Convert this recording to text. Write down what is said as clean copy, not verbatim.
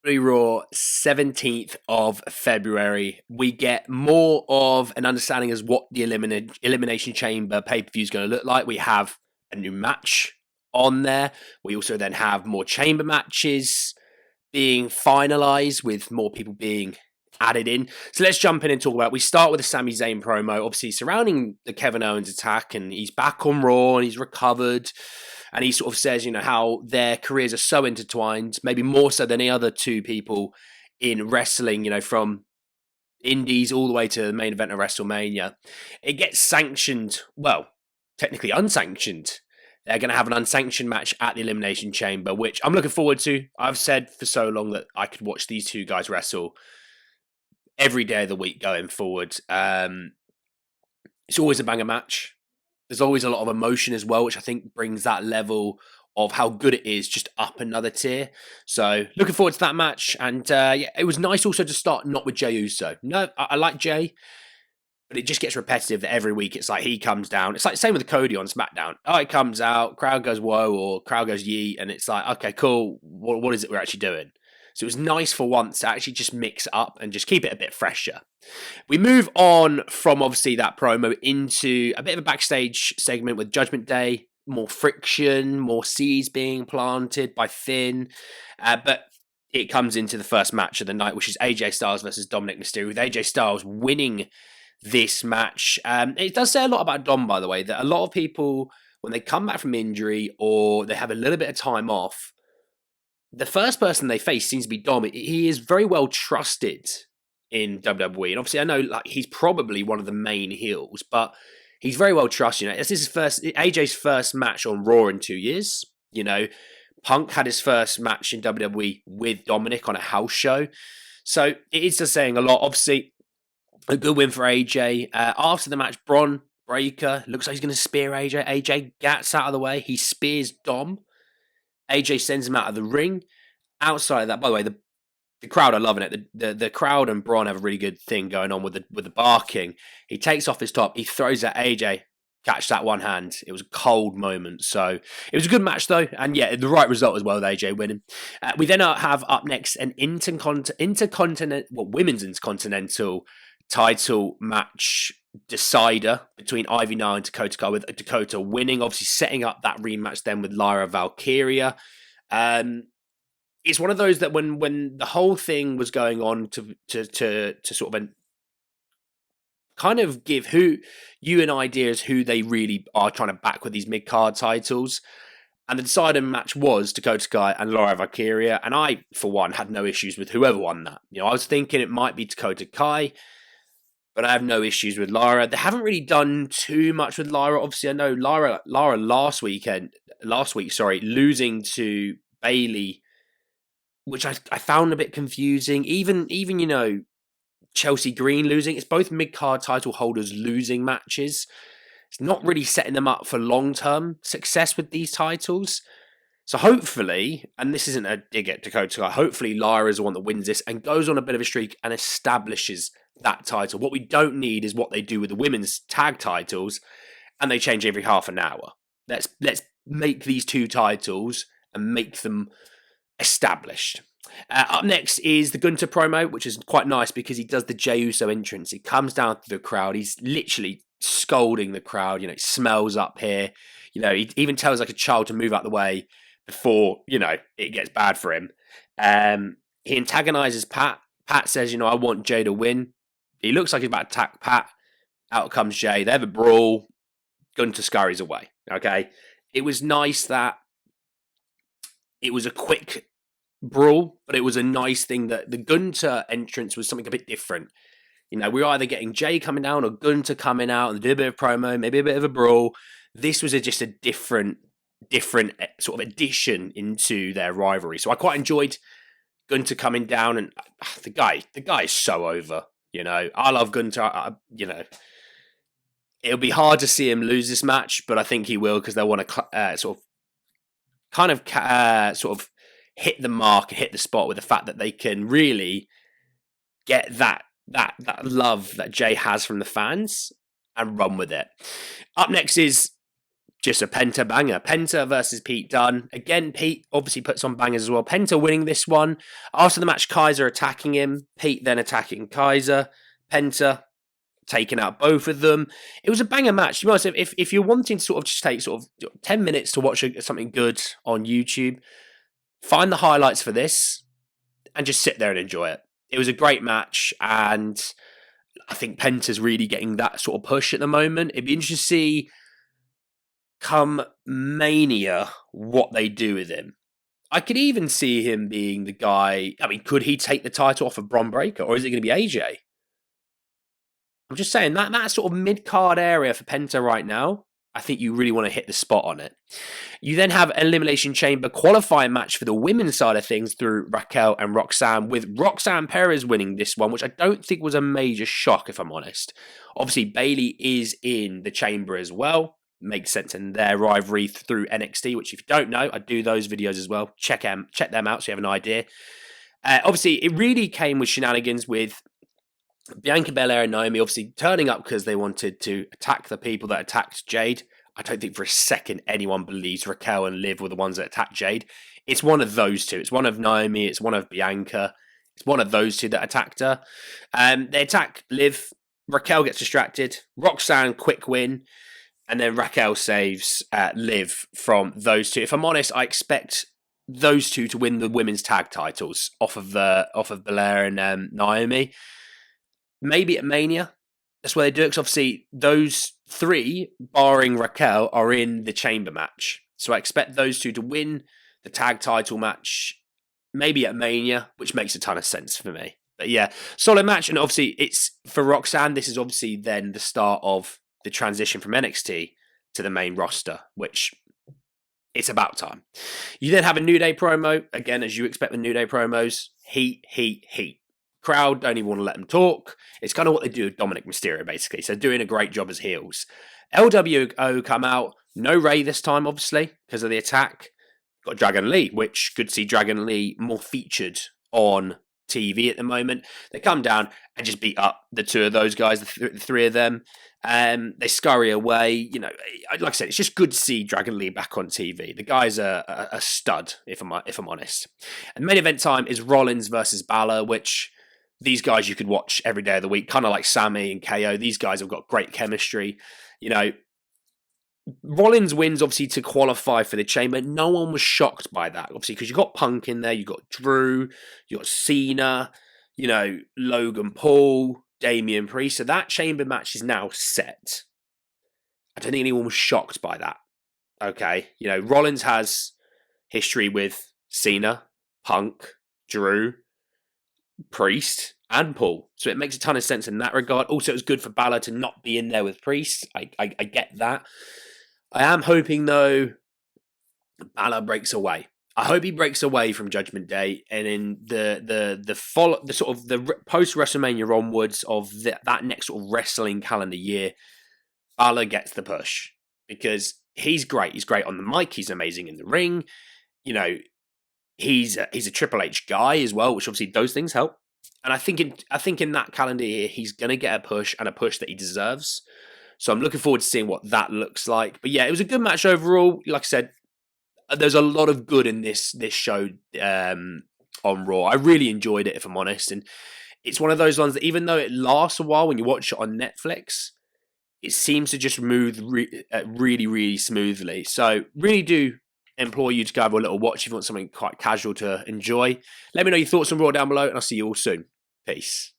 Raw 17th of February. We get more of an understanding as what the Elimination Chamber pay-per-view is going to look like. We have a new match on there. We also then have more chamber matches being finalized with more people being added in. So let's jump in and talk about. We start with a Sami Zayn promo, obviously surrounding the Kevin Owens attack, and he's back on Raw and he's recovered. And he sort of says, how their careers are so intertwined, maybe more so than any other two people in wrestling, from indies all the way to the main event of WrestleMania. It gets sanctioned, well, technically unsanctioned. They're going to have an unsanctioned match at the Elimination Chamber, which I'm looking forward to. I've said for so long that I could watch these two guys wrestle every day of the week going forward. It's always a banger match. There's always a lot of emotion as well, which I think brings that level of how good it is just up another tier. So looking forward to that match. And it was nice also to start not with Jey Uso. No, I like Jey, but it just gets repetitive that every week it's like he comes down. It's like the same with Cody on SmackDown. Oh, he comes out, crowd goes whoa, or crowd goes yee, and it's like, okay, cool. What is it we're actually doing? So it was nice for once to actually just mix up and just keep it a bit fresher. We move on from obviously that promo into a bit of a backstage segment with Judgment Day, more friction, more seeds being planted by Finn. But it comes into the first match of the night, which is AJ Styles versus Dominic Mysterio, with AJ Styles winning this match. It does say a lot about Dom, by the way, that a lot of people, when they come back from injury or they have a little bit of time off, the first person they face seems to be Dom. He is very well trusted in WWE. And obviously, I know he's probably one of the main heels, but he's very well trusted. This is AJ's first match on Raw in 2 years. Punk had his first match in WWE with Dominic on a house show. So it is just saying a lot. Obviously, a good win for AJ. After the match, Braun Breaker looks like he's going to spear AJ. AJ gets out of the way. He spears Dom. AJ sends him out of the ring. Outside of that, by the way, the crowd are loving it. The crowd and Braun have a really good thing going on with the barking. He takes off his top. He throws at AJ. Catch that one hand. It was a cold moment. So it was a good match though. And yeah, the right result as well with AJ winning. We then have up next an women's intercontinental title match decider between Ivy Nile and Dakota Kai, with Dakota winning, obviously setting up that rematch then with Lyra Valkyria. It's one of those that when the whole thing was going on to sort of kind of give you an idea as who they really are trying to back with these mid-card titles. And the deciding match was Dakota Kai and Lyra Valkyria. And I, for one, had no issues with whoever won that. I was thinking it might be Dakota Kai, but I have no issues with Lyra. They haven't really done too much with Lyra. Obviously, I know Lyra last week, losing to Bayley, which I found a bit confusing. Even Chelsea Green losing. It's both mid-card title holders losing matches. It's not really setting them up for long-term success with these titles. So hopefully, and this isn't a dig at Dakota Kai, hopefully Lyra is the one that wins this and goes on a bit of a streak and establishes that title. What we don't need is what they do with the women's tag titles, and they change every half an hour. Let's make these two titles and make them established. Up next is the Gunter promo, which is quite nice because he does the Jey Uso entrance. He comes down to the crowd. He's literally scolding the crowd. It smells up here. He even tells like a child to move out the way before, it gets bad for him. He antagonizes Pat. Pat says, I want Jey to win. He looks like he's about to attack Pat. Out comes Jey. They have a brawl. Gunter scurries away. Okay. It was nice that it was a quick brawl, but it was a nice thing that the Gunter entrance was something a bit different. We're either getting Jey coming down or Gunter coming out and do a bit of promo, maybe a bit of a brawl. This was just a different sort of addition into their rivalry. So I quite enjoyed Gunter coming down, and the guy is so over. I love Gunter. It'll be hard to see him lose this match, but I think he will because they'll want to sort of hit the mark and hit the spot with the fact that they can really get that love that Jey has from the fans and run with it. Up next is just a Penta banger. Penta versus Pete Dunne. Again, Pete obviously puts on bangers as well. Penta winning this one. After the match, Kaiser attacking him. Pete then attacking Kaiser. Penta taking out both of them. It was a banger match. To be honest, if you're wanting to sort of just take sort of 10 minutes to watch something good on YouTube, find the highlights for this and just sit there and enjoy it. It was a great match, and I think Penta's really getting that sort of push at the moment. It'd be interesting to see come Mania what they do with him. I could even see him being the guy. I mean, could he take the title off of Bron Breakker, or is it going to be AJ? I'm just saying that sort of mid-card area for Penta right now, I think you really want to hit the spot on it. You then have Elimination Chamber qualifying match for the women's side of things through Raquel and Roxanne, with Roxanne Perez winning this one, which I don't think was a major shock, if I'm honest. Obviously, Bayley is in the chamber as well. Makes sense in their rivalry through NXT, which if you don't know, I do those videos as well. Check them out so you have an idea. Obviously, it really came with shenanigans with Bianca Belair and Naomi obviously turning up because they wanted to attack the people that attacked Jade. I don't think for a second anyone believes Raquel and Liv were the ones that attacked Jade. It's one of those two. It's one of Naomi. It's one of Bianca. It's one of those two that attacked her. They attack Liv. Raquel gets distracted. Roxanne, quick win. And then Raquel saves Liv from those two. If I'm honest, I expect those two to win the women's tag titles off of Belair and Naomi. Maybe at Mania, that's where they do it. Because obviously those three, barring Raquel, are in the chamber match. So I expect those two to win the tag title match, maybe at Mania, which makes a ton of sense for me. But yeah, solid match. And obviously it's for Roxanne, this is obviously then the start of the transition from NXT to the main roster, which it's about time. You then have a New Day promo. Again, as you expect with New Day promos, heat. Crowd don't even want to let them talk. It's kind of what they do with Dominic Mysterio, basically. So doing a great job as heels. LWO come out. No Ray this time, obviously, because of the attack. Got Dragon Lee, which could see Dragon Lee more featured on TV at the moment. They come down and just beat up the two of those guys, the three of them. They scurry away. You know, like I said, it's just good to see Dragon Lee back on TV. The guy's a stud, if I'm honest. And main event time is Rollins versus Balor, which these guys you could watch every day of the week, kind of like Sammy and KO. These guys have got great chemistry. You know, Rollins wins, obviously, to qualify for the chamber. No one was shocked by that, obviously, because you got Punk in there, you got Drew, you got Cena, you know, Logan Paul, Damian Priest. So that chamber match is now set. I don't think anyone was shocked by that. Okay, you know, Rollins has history with Cena, Punk, Drew, Priest, and Paul. So it makes a ton of sense in that regard. Also, it was good for Balor to not be in there with Priest. I get that. I am hoping, though, Balor breaks away. I hope he breaks away from Judgment Day, and in the post WrestleMania onwards of that next sort of wrestling calendar year, Balor gets the push because he's great. He's great on the mic. He's amazing in the ring. You know, he's a Triple H guy as well, which obviously those things help. And I think in that calendar year, he's going to get a push, and a push that he deserves. So I'm looking forward to seeing what that looks like. But yeah, it was a good match overall. Like I said, there's a lot of good in this show on Raw. I really enjoyed it, if I'm honest. And it's one of those ones that even though it lasts a while when you watch it on Netflix, it seems to just move really, really smoothly. So really do implore you to go have a little watch if you want something quite casual to enjoy. Let me know your thoughts on Raw down below, and I'll see you all soon. Peace.